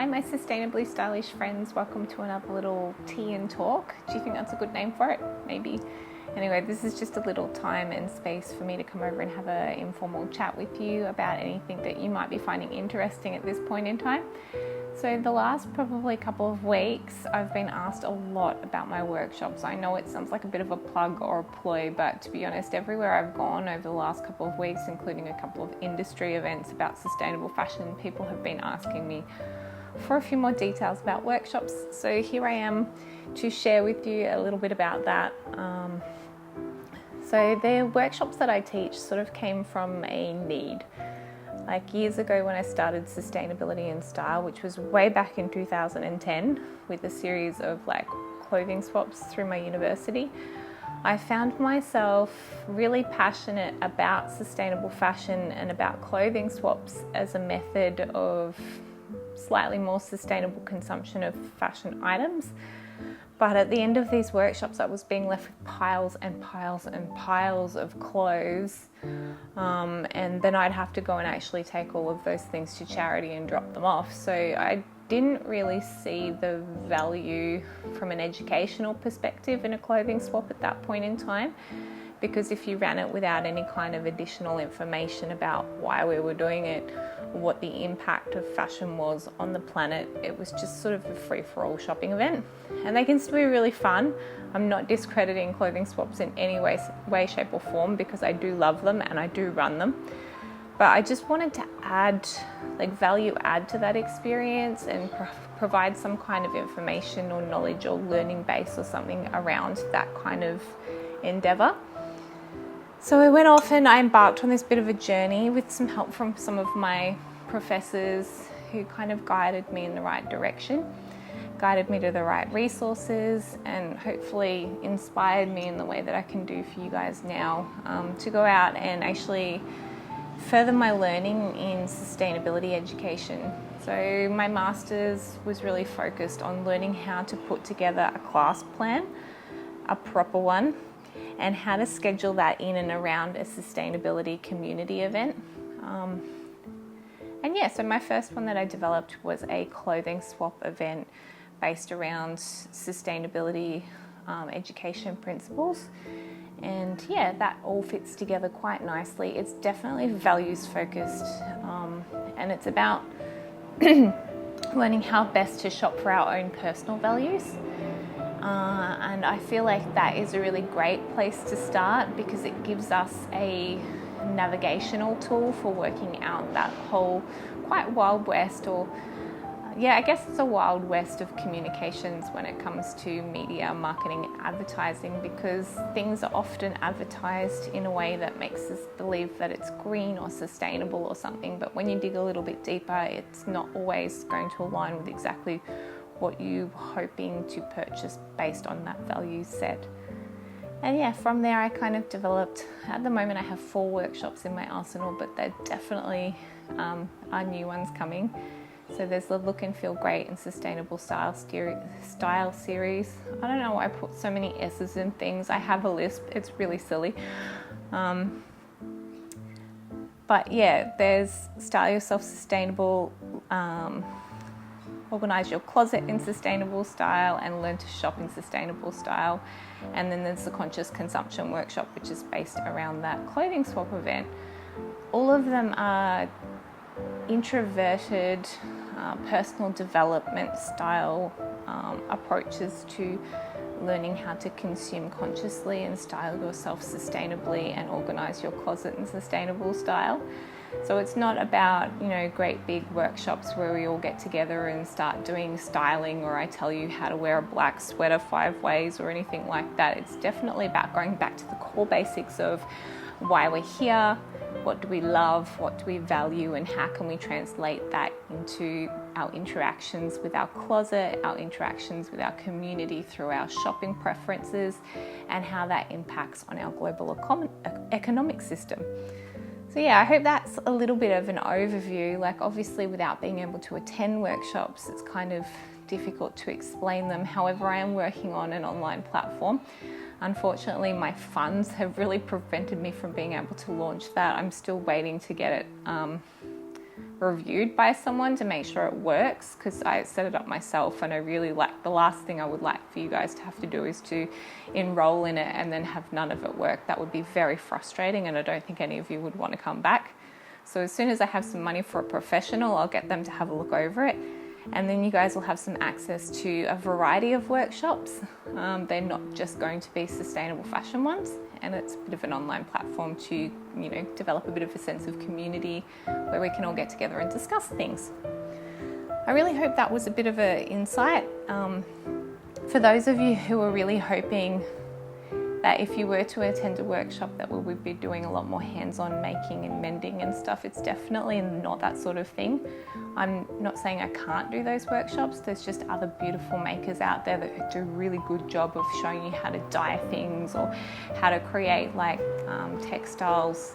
Hi my sustainably stylish friends, welcome to another little tea and talk. Do you think that's a good name for it? Maybe. Anyway, this is just a little time and space for me to come over and have an informal chat with you about anything that you might be finding interesting at this point in time. So the last probably couple of weeks, I've been asked a lot about my workshops. I know it sounds like a bit of a plug or a ploy, but to be honest, everywhere I've gone over the last couple of weeks, including a couple of industry events about sustainable fashion, people have been asking me for a few more details about workshops. So here I am to share with you a little bit about that. So the workshops that I teach sort of came from a need. Like years ago when I started Sustainability and Style, which was way back in 2010 with a series of clothing swaps through my university, I found myself really passionate about sustainable fashion and about clothing swaps as a method of slightly more sustainable consumption of fashion items. But at the end of these workshops, I was being left with piles and piles and piles of clothes. And then I'd have to go and actually take all of those things to charity and drop them off. So I didn't really see the value from an educational perspective in a clothing swap at that point in time. Because if you ran it without any kind of additional information about why we were doing it, what the impact of fashion was on the planet, it was just sort of a free-for-all shopping event. And they can still be really fun. I'm not discrediting clothing swaps in any way, shape or form, because I do love them and I do run them. But I just wanted to add, value add to that experience and provide some kind of information or knowledge or learning base or something around that kind of endeavour. So I went off and I embarked on this bit of a journey with some help from some of my professors who kind of guided me in the right direction, guided me to the right resources, and hopefully inspired me in the way that I can do for you guys now, to go out and actually further my learning in sustainability education. So my master's was really focused on learning how to put together a class plan, a proper one, and how to schedule that in and around a sustainability community event. So my first one that I developed was a clothing swap event based around sustainability education principles. And that all fits together quite nicely. It's definitely values focused, and it's about learning how best to shop for our own personal values. And I feel like that is a really great place to start because it gives us a navigational tool for working out that whole quite wild west, or I guess it's a wild west of communications when it comes to media, marketing, advertising, because things are often advertised in a way that makes us believe that it's green or sustainable or something, but when you dig a little bit deeper, it's not always going to align with exactly what you're hoping to purchase based on that value set. And from there I kind of developed, at the moment I have 4 workshops in my arsenal, but there definitely are new ones coming. So there's the Look and Feel Great and Sustainable Style series. I don't know why I put so many S's in things. I have a lisp, it's really silly. There's Style Yourself Sustainable, Organise Your Closet in Sustainable Style, and Learn to Shop in Sustainable Style. And then there's the Conscious Consumption Workshop, which is based around that clothing swap event. All of them are introverted, personal development style approaches to learning how to consume consciously and style yourself sustainably and organise your closet in sustainable style. So it's not about, great big workshops where we all get together and start doing styling, or I tell you how to wear a black sweater 5 ways or anything like that. It's definitely about going back to the core basics of why we're here, what do we love, what do we value, and how can we translate that into our interactions with our closet, our interactions with our community through our shopping preferences, and how that impacts on our global economic system. So I hope that's a little bit of an overview. Obviously without being able to attend workshops, it's kind of difficult to explain them. However, I am working on an online platform. Unfortunately, my funds have really prevented me from being able to launch that. I'm still waiting to get it reviewed by someone to make sure it works, because I set it up myself, and I really like, the last thing I would like for you guys to have to do is to enroll in it and then have none of it work. That would be very frustrating, and I don't think any of you would want to come back. So as soon as I have some money for a professional, I'll get them to have a look over it, and then you guys will have some access to a variety of workshops. They're not just going to be sustainable fashion ones, and it's a bit of an online platform to, you know, develop a bit of a sense of community where we can all get together and discuss things. I really hope that was a bit of an insight. For those of you who are really hoping that if you were to attend a workshop that we would be doing a lot more hands-on making and mending and stuff, it's definitely not that sort of thing. I'm not saying I can't do those workshops. There's just other beautiful makers out there that do a really good job of showing you how to dye things, or how to create like textiles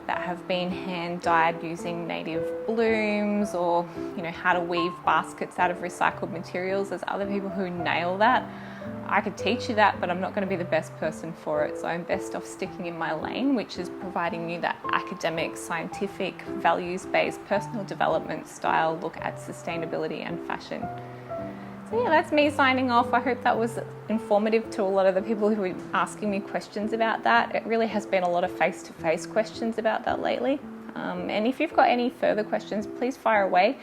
that have been hand dyed using native blooms, or, you know, how to weave baskets out of recycled materials. There's other people who nail that. I could teach you that, but I'm not going to be the best person for it. So I'm best off sticking in my lane, which is providing you that academic, scientific, values-based, personal development style look at sustainability and fashion. So yeah, that's me signing off. I hope that was informative to a lot of the people who were asking me questions about that. It really has been a lot of face-to-face questions about that lately. And if you've got any further questions, please fire away.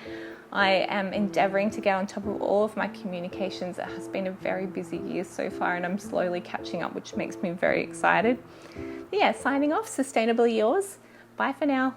I am endeavouring to get on top of all of my communications. It has been a very busy year so far, and I'm slowly catching up, which makes me very excited. But yeah, signing off, sustainably yours. Bye for now.